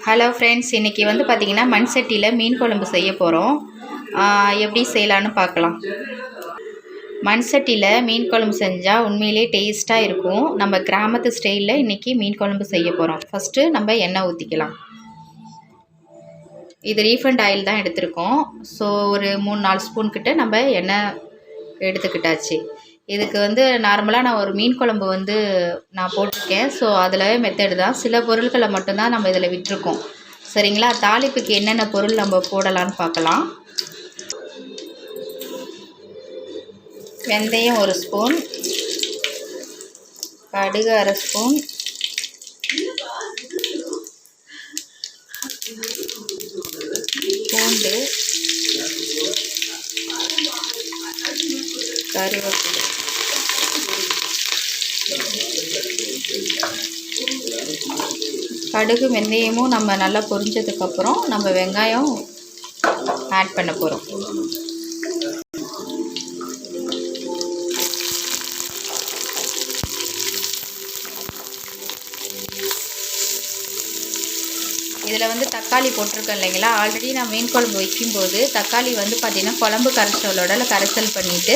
Hello friends, இன்றைக்கி வந்து பார்த்திங்கன்னா மண் சட்டியில் மீன் குழம்பு செய்ய போகிறோம். எப்படி செய்யலான்னு பார்க்கலாம். மண் சட்டியில் மீன் குழம்பு செஞ்சால் உண்மையிலே டேஸ்ட்டாக இருக்கும். நம்ம கிராமத்து ஸ்டைலில் இன்றைக்கி மீன் குழம்பு செய்ய போகிறோம். ஃபஸ்ட்டு நம்ம எண்ணெய் ஊற்றிக்கலாம். இது ரீஃபண்ட் ஆயில் தான் எடுத்திருக்கோம். ஸோ ஒரு 3-4 ஸ்பூன் கிட்ட நம்ம எண்ணெய் எடுத்துக்கிட்டாச்சு. இதுக்கு வந்து நார்மலாக நான் ஒரு மீன் குழம்பு வந்து நான் போட்டிருக்கேன். ஸோ அதில் மெத்தடு தான், சில பொருட்களை மட்டும்தான் நம்ம இதில் விட்டுருக்கோம். சரிங்களா? தாளிப்புக்கு என்னென்ன பொருள் நம்ம போடலான்னு பார்க்கலாம். வெந்தயம் 1 ஸ்பூன், கடுகு 1/2 ஸ்பூன், பூண்டு, கருவேப்பிலை, கடுகு வெந்தயமும் நம்ம நல்லா பொரிஞ்சதுக்கப்புறம் நம்ம வெங்காயம் ஆட் பண்ண போகிறோம். இதில் வந்து தக்காளி போட்டிருக்கேன் இல்லைங்களா. ஆல்ரெடி நான் மீன் குழம்பு வைக்கும்போது தக்காளி வந்து பார்த்திங்கன்னா குழம்பு கரைச்சலோட கரைசல் பண்ணிவிட்டு,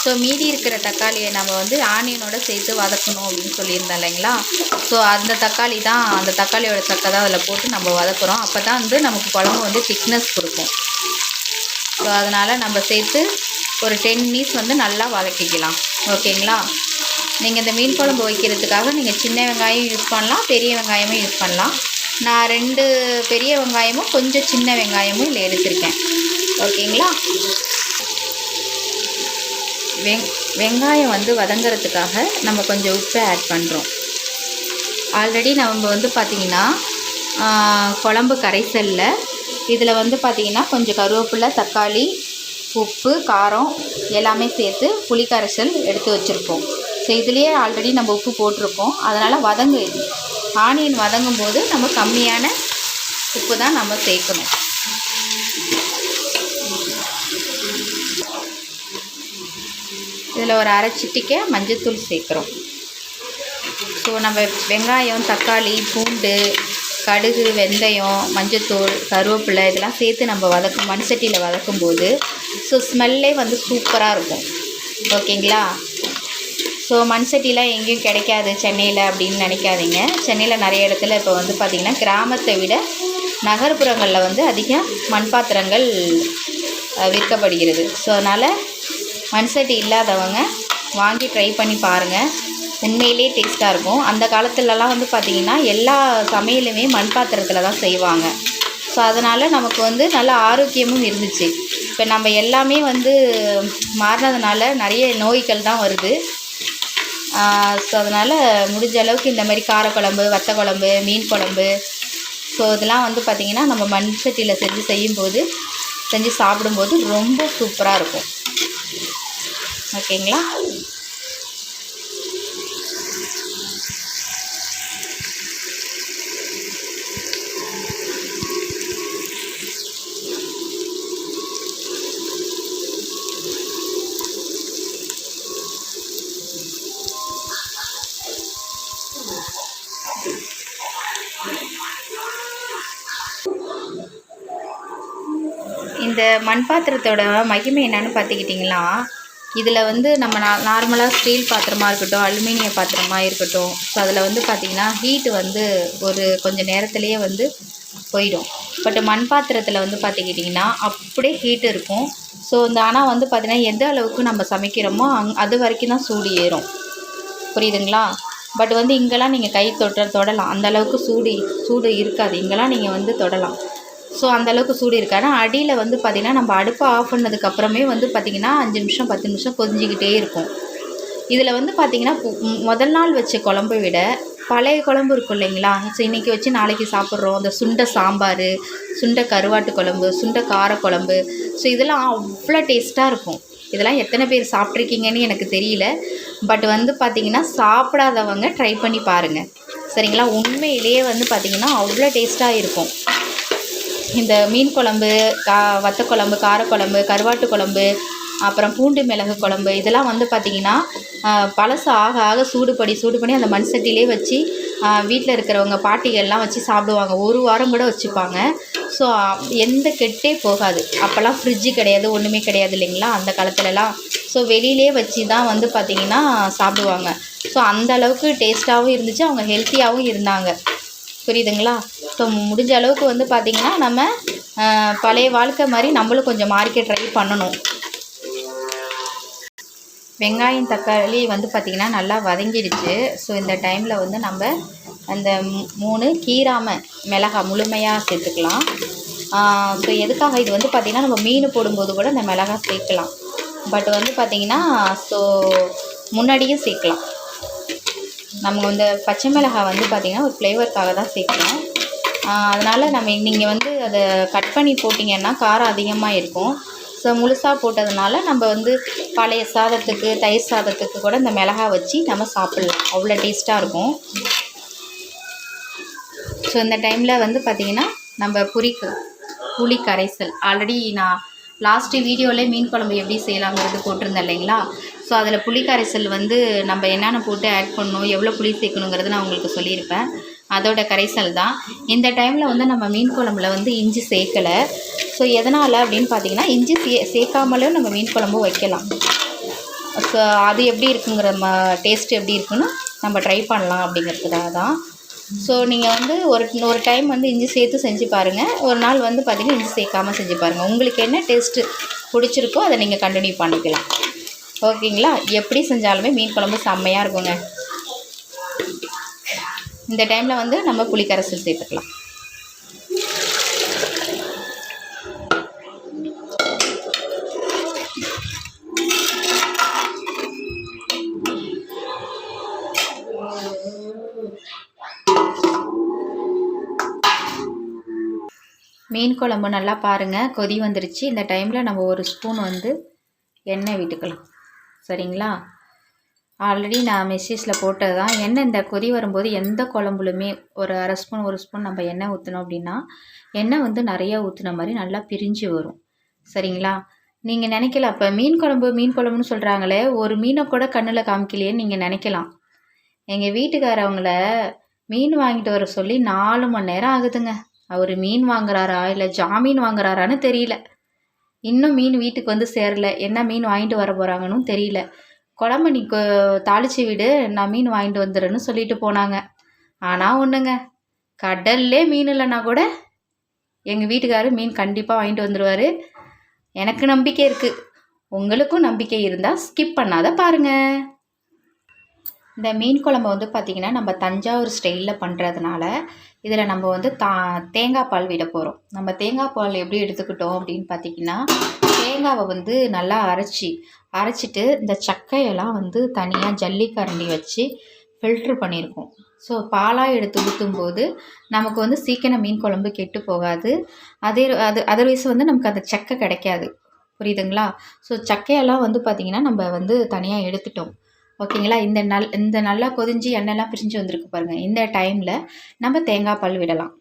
ஸோ மீதி இருக்கிற தக்காளியை நம்ம வந்து ஆனியனோட சேர்த்து வதக்கணும் அப்படின்னு சொல்லியிருந்தேன் இல்லைங்களா. ஸோ அந்த தக்காளியோட சக்கை தான் அதில் போட்டு நம்ம வதக்குறோம். அப்போ தான் வந்து நமக்கு குழம்பு வந்து திக்னஸ் கொடுக்கும். ஸோ அதனால் நம்ம சேர்த்து ஒரு 10 மினிட்ஸ் வந்து நல்லா வதக்கிக்கலாம். ஓகேங்களா? நீங்கள் இந்த மீன் குழம்பு வைக்கிறதுக்காக நீங்கள் சின்ன வெங்காயம் யூஸ் பண்ணலாம், பெரிய வெங்காயமும் யூஸ் பண்ணலாம். நான் 2 பெரிய வெங்காயமும் கொஞ்சம் சின்ன வெங்காயமும் இதில் எடுத்திருக்கேன். ஓகேங்களா? வெங்காயம் வந்து வதங்கிறதுக்காக நம்ம கொஞ்சம் உப்பு ஆட் பண்ணுறோம். ஆல்ரெடி நம்ம வந்து பார்த்திங்கன்னா குழம்பு கரைசலில் இதில் வந்து பார்த்திங்கன்னா கொஞ்சம் கருவேப்பிலை, தக்காளி, உப்பு, காரம் எல்லாமே சேர்த்து புளி கரைசல் எடுத்து வச்சுருப்போம். ஸோ இதுலேயே ஆல்ரெடி நம்ம உப்பு போட்டிருக்கோம். அதனால் ஆனியன் வதங்கும் போது நம்ம கம்மியான உப்பு தான் நம்ம சேர்க்கணும். இதில் ஒரு அரை சிட்டிக்கை மஞ்சள்தூள் சேர்க்குறோம். ஸோ நம்ம வெங்காயம், தக்காளி, பூண்டு, கடுகு, வெந்தயம், மஞ்சள்தூள், கருவேப்பிலை இதெல்லாம் சேர்த்து நம்ம மண் சட்டியில் வதக்கும்போது ஸோ ஸ்மெல்லே வந்து சூப்பராக இருக்கும். ஓகேங்களா? ஸோ மண் சட்டிலாம் எங்கேயும் கிடைக்காது சென்னையில் அப்படின்னு நினைக்காதீங்க. சென்னையில் நிறைய இடத்துல இப்போ வந்து பார்த்திங்கன்னா கிராமத்தை விட நகர்ப்புறங்களில் வந்து அதிக மண் பாத்திரங்கள் விற்கப்படுகிறது. ஸோ அதனால் மண் சட்டி இல்லாதவங்க வாங்கி ட்ரை பண்ணி பாருங்கள். உண்மையிலே டேஸ்ட்டாக இருக்கும். அந்த காலத்துலலாம் வந்து பார்த்திங்கன்னா எல்லா சமையலுமே மண் பாத்திரத்தில் தான் செய்வாங்க. ஸோ அதனால் நமக்கு வந்து நல்ல ஆரோக்கியமும் இருந்துச்சு. இப்போ நம்ம எல்லாமே வந்து மாறினதுனால நிறைய நோய்கள் தான் வருது. ஸோ அதனால் முடிஞ்ச அளவுக்கு இந்த மாதிரி காரக்குழம்பு, வத்த குழம்பு, மீன் குழம்பு ஸோ இதெல்லாம் வந்து பார்த்திங்கன்னா நம்ம மண் சட்டியில் செஞ்சு சாப்பிடும்போது ரொம்ப சூப்பராக இருக்கும். ஓகேங்களா? இந்த மண் பாத்திரத்தோட மகிமை என்னன்னு பார்த்துக்கிட்டிங்கன்னா, இதில் வந்து நம்ம நார்மலாக ஸ்டீல் பாத்திரமாக இருக்கட்டும், அலுமினிய பாத்திரமாக இருக்கட்டும், ஸோ அதில் வந்து பார்த்திங்கன்னா ஹீட்டு வந்து ஒரு கொஞ்சம் நேரத்துலேயே வந்து போயிடும். பட் மண் பாத்திரத்தில் வந்து பார்த்துக்கிட்டிங்கன்னா அப்படியே ஹீட்டு இருக்கும். ஸோ ஆனால் வந்து பார்த்திங்கன்னா எந்த அளவுக்கு நம்ம சமைக்கிறோமோ அது வரைக்கும் தான் சூடு ஏறும். புரியுதுங்களா? பட் வந்து இங்கெல்லாம் நீங்கள் கை தொடலாம். அந்தளவுக்கு சூடு இருக்காது. இங்கெல்லாம் நீங்கள் வந்து தொடலாம். ஸோ அந்தளவுக்கு சூடு இருக்காது. ஆனால் அடியில் வந்து பார்த்திங்கன்னா நம்ம அடுப்பை ஆஃப் பண்ணதுக்கப்புறமே வந்து பார்த்திங்கன்னா 5 நிமிஷம் 10 நிமிஷம் கொதிஞ்சிக்கிட்டே இருக்கும். இதில் வந்து பார்த்திங்கன்னா முதல் நாள் வச்ச குழம்பை விட பழைய குழம்பு இருக்கும் இல்லைங்களா. ஸோ இன்றைக்கி வச்சு நாளைக்கு சாப்பிட்றோம். இந்த சுண்டை சாம்பார், சுண்டை கருவாட்டு குழம்பு, சுண்டை காரக்குழம்பு, ஸோ இதெல்லாம் அவ்வளோ டேஸ்ட்டாக இருக்கும். இதெல்லாம் எத்தனை பேர் சாப்பிட்ருக்கீங்கன்னு எனக்கு தெரியல. பட் வந்து பார்த்திங்கன்னா சாப்பிடாதவங்க ட்ரை பண்ணி பாருங்கள். சரிங்களா? உண்மையிலேயே வந்து பார்த்திங்கன்னா அவ்வளோ டேஸ்ட்டாக இருக்கும். இந்த மீன் குழம்பு, வத்த குழம்பு, காரக்குழம்பு, கருவாட்டு குழம்பு, அப்புறம் பூண்டு மிளகு குழம்பு இதெல்லாம் வந்து பார்த்திங்கன்னா பழசு ஆக ஆக சூடு பண்ணி அந்த மண் சட்டியிலே வச்சு வீட்டில் இருக்கிறவங்க பாட்டிகள்லாம் வச்சு சாப்பிடுவாங்க, ஒரு வாரம் கூட வச்சுப்பாங்க. ஸோ எந்த கெட்டே போகாது. அப்போல்லாம் ஃப்ரிட்ஜு கிடையாது, ஒன்றுமே கிடையாது இல்லைங்களா அந்த காலத்துலலாம். ஸோ வெளியிலே வச்சு தான் வந்து பார்த்திங்கன்னா சாப்பிடுவாங்க. ஸோ அந்த அளவுக்கு டேஸ்ட்டாகவும் இருந்துச்சு, அவங்க ஹெல்த்தியாகவும் இருந்தாங்க. புரியுதுங்களா? ஸோ முடிஞ்ச அளவுக்கு வந்து பார்த்திங்கன்னா நம்ம பழைய வாழ்க்கை மாதிரி நம்மளும் கொஞ்சம் மாறிக்க ட்ரை பண்ணணும். வெங்காயம் தக்காளி வந்து பார்த்திங்கன்னா நல்லா வதங்கிடுச்சு. ஸோ இந்த டைமில் வந்து நம்ம அந்த 3 கீராம மிளகாய் முழுமையாக சேர்த்துக்கலாம். ஸோ எதுக்காக இது வந்து பார்த்திங்கன்னா நம்ம மீன் போடும்போது கூட இந்த மிளகாய் சேர்க்கலாம். பட் வந்து பார்த்திங்கன்னா ஸோ முன்னாடியும் சேர்க்கலாம். நம்ம வந்து பச்சை மிளகாய் வந்து பார்த்திங்கன்னா ஒரு ஃப்ளேவருக்காக தான் சேர்க்குறோம். அதனால் நீங்கள் வந்து அதை கட் பண்ணி போட்டிங்கன்னா காரம் அதிகமாக இருக்கும். ஸோ முழுசாக போட்டதுனால நம்ம வந்து பழைய சாதத்துக்கு தயிர் சாதத்துக்கு கூட இந்த மிளகாய் வச்சு நம்ம சாப்பிட்லாம், அவ்வளோ டேஸ்ட்டாக இருக்கும். ஸோ இந்த டைமில் வந்து பார்த்திங்கன்னா நம்ம புளி கரைசல் ஆல்ரெடி நான் லாஸ்ட்டு வீடியோவிலே மீன் குழம்பு எப்படி செய்யலாங்கிறது போட்டிருந்தேன் இல்லைங்களா. ஸோ அதில் புளி கரைசல் வந்து நம்ம என்னென்ன போட்டு ஆட் பண்ணணும், எவ்வளோ புளி சேர்க்கணுங்கிறது நான் உங்களுக்கு சொல்லியிருப்பேன். அதோட கரைசல் தான். இந்த டைமில் வந்து நம்ம மீன் குழம்புல வந்து இஞ்சி சேர்க்கலை. ஸோ எதனால் அப்படின்னு பார்த்திங்கன்னா இஞ்சி சேர்க்காமலும் நம்ம மீன் குழம்பு வைக்கலாம். ஸோ அது எப்படி இருக்குங்கிற டேஸ்ட்டு எப்படி இருக்குன்னு நம்ம ட்ரை பண்ணலாம் அப்படிங்கிறதுக்காக தான். ஸோ நீங்கள் வந்து ஒரு டைம் வந்து இஞ்சி சேர்த்து செஞ்சு பாருங்கள். ஒரு நாள் வந்து பார்த்திங்கன்னா இஞ்சி சேர்க்காமல் செஞ்சு பாருங்கள். உங்களுக்கு என்ன டேஸ்ட்டு பிடிச்சிருக்கோ அதை நீங்கள் கண்டினியூ பண்ணிக்கலாம். ஓகேங்களா? எப்படி செஞ்சாலுமே மீன் குழம்பு செம்மையாக இருக்குங்க. இந்த டைமில் வந்து நம்ம புளிக்கரைசல் சேர்த்துக்கலாம். மீன் குழம்பு நல்லா பாருங்கள் கொதி வந்துருச்சு. இந்த டைமில் நம்ம ஒரு ஸ்பூன் வந்து எண்ணெய் விட்டுக்கலாம். சரிங்களா? ஆல்ரெடி நான் மெசேஜில் போட்டது தான். எண்ணெய் இந்த கொதி வரும்போது எந்த குழம்புலுமே ஒரு அரை ஸ்பூன் ஒரு ஸ்பூன் நம்ம எண்ணெய் ஊற்றினோம் அப்படின்னா எண்ணெய் வந்து நிறையா ஊற்றின மாதிரி நல்லா பிரிஞ்சு வரும். சரிங்களா? நீங்கள் நினைக்கலாம், இப்போ மீன் குழம்புன்னு சொல்கிறாங்களே, ஒரு மீனை கூட கண்ணில் காமிக்கலையேன்னு நீங்கள் நினைக்கலாம். எங்கள் வீட்டுக்காரவங்கள மீன் வாங்கிட்டு வர சொல்லி 4 மணி நேரம் ஆகுதுங்க. அவர் மீன் வாங்குறாரா இல்லை ஜாமீன் வாங்குறாரான்னு தெரியல. இன்னும் மீன் வீட்டுக்கு வந்து சேரல. என்ன மீன் வாங்கிட்டு வர போகிறாங்கன்னு தெரியல. குழம்பு நீ தாளித்து விடு, நான் மீன் வாங்கிட்டு வந்துடுறேன்னு சொல்லிட்டு போனாங்க. ஆனால் ஒன்றுங்க, கடல்லே மீன் இல்லைன்னா கூட எங்கள் வீட்டுக்காரர் மீன் கண்டிப்பாக வாங்கிட்டு வந்துடுவார். எனக்கு நம்பிக்கை இருக்குது. உங்களுக்கும் நம்பிக்கை இருந்தால் ஸ்கிப் பண்ணாத பாருங்கள். இந்த மீன் குழம்பு வந்து பார்த்திங்கன்னா நம்ம தஞ்சாவூர் ஸ்டைலில் பண்ணுறதுனால இதில் நம்ம வந்து தேங்காய் பால் விட போகிறோம். நம்ம தேங்காய் பால் எப்படி எடுத்துக்கிட்டோம் அப்படின்னு பார்த்திங்கன்னா, தேங்காவை வந்து நல்லா அரைச்சிட்டு இந்த சக்கையெல்லாம் வந்து தனியாக ஜல்லிக்கரண்டி வச்சு ஃபில்ட்ரு பண்ணியிருக்கோம். ஸோ பாலாக எடுத்து ஊற்றும்போது நமக்கு வந்து சீக்கிரம் மீன் குழம்பு கெட்டு போகாது. அதர்வைஸ் வந்து நமக்கு அந்த சக்கை கிடைக்காது. புரியுதுங்களா? ஸோ சக்கையெல்லாம் வந்து பார்த்திங்கன்னா நம்ம வந்து தனியாக எடுத்துட்டோம். ஓகேங்களா? இந்த நல்லா கொதிஞ்சு எண்ணெய்லாம் பிரிஞ்சு வந்திருக்கு பாருங்கள். இந்த டைமில் நம்ம தேங்காய் பால் விடலாம்.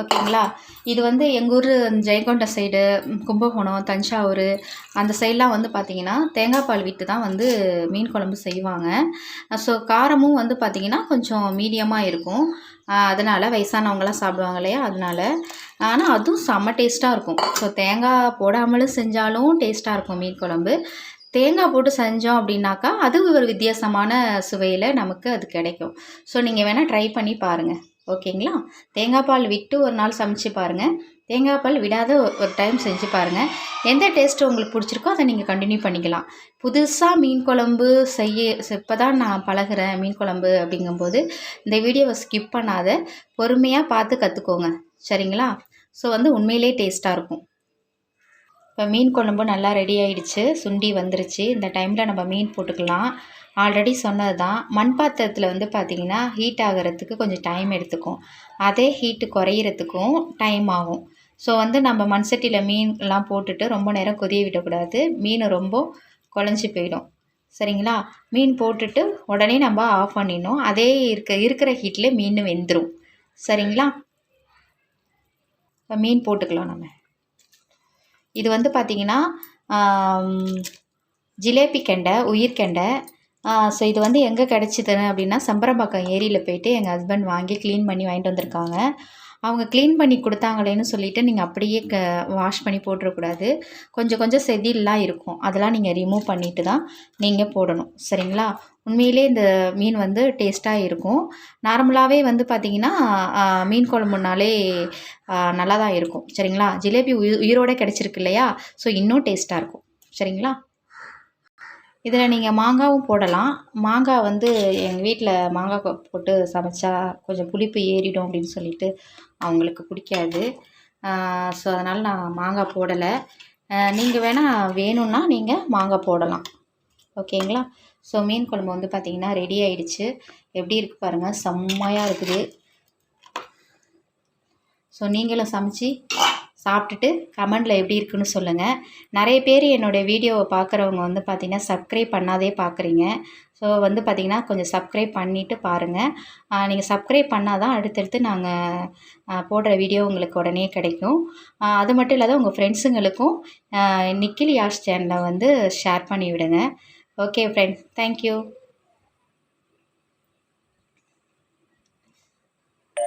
ஓகேங்களா? இது வந்து எங்கள் ஊர் ஜெயங்கொண்டம் சைடு, கும்பகோணம், தஞ்சாவூர் அந்த சைட்லாம் வந்து பார்த்திங்கன்னா தேங்காய் பால் விட்டு தான் வந்து மீன் குழம்பு செய்வாங்க. ஸோ காரமும் வந்து பார்த்திங்கன்னா கொஞ்சம் மீடியமாக இருக்கும். அதனால் வயசானவங்களாம் சாப்பிடுவாங்க இல்லையா, அதனால். ஆனால் அதுவும் செம்ம டேஸ்ட்டாக இருக்கும். ஸோ தேங்காய் போடாமலும் செஞ்சாலும் டேஸ்ட்டாக இருக்கும் மீன் குழம்பு. தேங்காய் போட்டு செஞ்சோம் அப்படின்னாக்கா அது ஒரு வித்தியாசமான சுவையில் நமக்கு அது கிடைக்கும். ஸோ நீங்கள் வேணால் ட்ரை பண்ணி பாருங்கள். ஓகேங்களா? தேங்காய் பால் விட்டு ஒரு நாள் சமைச்சு பாருங்கள். தேங்காய் பால் விடாத ஒரு டைம் செஞ்சு பாருங்கள். எந்த டேஸ்ட்டு உங்களுக்கு பிடிச்சிருக்கோ அதை நீங்கள் கண்டினியூ பண்ணிக்கலாம். புதுசாக மீன் குழம்பு இப்போ தான் நான் பழகுறேன் மீன் குழம்பு அப்படிங்கும்போது இந்த வீடியோவை ஸ்கிப் பண்ணாத பொறுமையாக பார்த்து கற்றுக்கோங்க. சரிங்களா? ஸோ வந்து உண்மையிலே டேஸ்ட்டாக இருக்கும். இப்போ மீன் குழம்பு நல்லா ரெடி ஆகிடுச்சு, சுண்டி வந்துருச்சு. இந்த டைமில் நம்ம மீன் போட்டுக்கலாம். ஆல்ரெடி சொன்னது தான், மண் பாத்திரத்தில் வந்து பார்த்திங்கன்னா ஹீட் ஆகிறதுக்கு கொஞ்சம் டைம் எடுத்துக்கும். அதே ஹீட்டு குறையிறதுக்கும் டைம் ஆகும். ஸோ வந்து நம்ம மண் சட்டியில் மீன்லாம் போட்டுட்டு ரொம்ப நேரம் கொதிய விடக்கூடாது. மீன் ரொம்ப குழஞ்சி போயிடும். சரிங்களா? மீன் போட்டுட்டு உடனே நம்ம ஆஃப் பண்ணிடணும். அதே இருக்கிற ஹீட்டில் மீன் வெந்துடும். சரிங்களா? இப்போ மீன் போட்டுக்கலாம் நம்ம. இது வந்து பார்த்திங்கன்னா ஜிலேபி கெண்டை, உயிர்கெண்டை. ஸோ இது வந்து எங்கே கிடச்சிதுன்னு அப்படின்னா சம்பரம்பாக்கம் ஏரியில் போயிட்டு எங்கள் ஹஸ்பண்ட் வாங்கி க்ளீன் பண்ணி வாங்கிட்டு வந்திருக்காங்க. அவங்க க்ளீன் பண்ணி கொடுத்தாங்களேன்னு சொல்லிவிட்டு நீங்கள் அப்படியே வாஷ் பண்ணி போட்டுறக்கூடாது. கொஞ்சம் கொஞ்சம் செதில்லாம் இருக்கும், அதெல்லாம் நீங்கள் ரிமூவ் பண்ணிவிட்டு தான் நீங்கள் போடணும். சரிங்களா? உண்மையிலே இந்த மீன் வந்து டேஸ்ட்டாக இருக்கும். நார்மலாகவே வந்து பார்த்திங்கன்னா மீன் குழம்புனாலே நல்லா தான் இருக்கும். சரிங்களா? ஜிலேபி உயிரோடு கிடச்சிருக்கு இல்லையா? ஸோ இன்னும் டேஸ்ட்டாக இருக்கும். சரிங்களா? இதில் நீங்கள் மாங்காவும் போடலாம். மாங்காய் வந்து எங்கள் வீட்டில் மாங்காய் போட்டு சமைச்சா கொஞ்சம் புளிப்பு ஏறிடும் அப்படின்னு சொல்லிட்டு அவங்களுக்கு பிடிக்காது. ஸோ அதனால் நான் மாங்காய் போடலை. நீங்கள் வேணால் வேணும்னா நீங்கள் மாங்காய் போடலாம். ஓகேங்களா? ஸோ மீன் குழம்பு வந்து பார்த்திங்கன்னா ரெடி ஆகிடுச்சு. எப்படி இருக்குது பாருங்கள், செம்மையாக இருக்குது. ஸோ நீங்களும் சமைச்சி சாப்பிட்டுட்டு கமெண்டில் எப்படி இருக்குன்னு சொல்லுங்கள். நிறைய பேர் என்னுடைய வீடியோவை பார்க்குறவங்க வந்து பார்த்திங்கன்னா சப்ஸ்கிரைப் பண்ணாதே பார்க்குறீங்க. ஸோ வந்து பார்த்திங்கன்னா கொஞ்சம் சப்ஸ்கிரைப் பண்ணிவிட்டு பாருங்கள். நீங்கள் சப்ஸ்கிரைப் பண்ணால் தான் அடுத்தடுத்து நாங்கள் போடுற வீடியோ உங்களுக்கு உடனே கிடைக்கும். அது மட்டும் இல்லாத உங்கள் ஃப்ரெண்ட்ஸுங்களுக்கும் நிக்கில் யாஷ் சேனலை வந்து ஷேர் பண்ணி விடுங்க. Okay friends, thank you.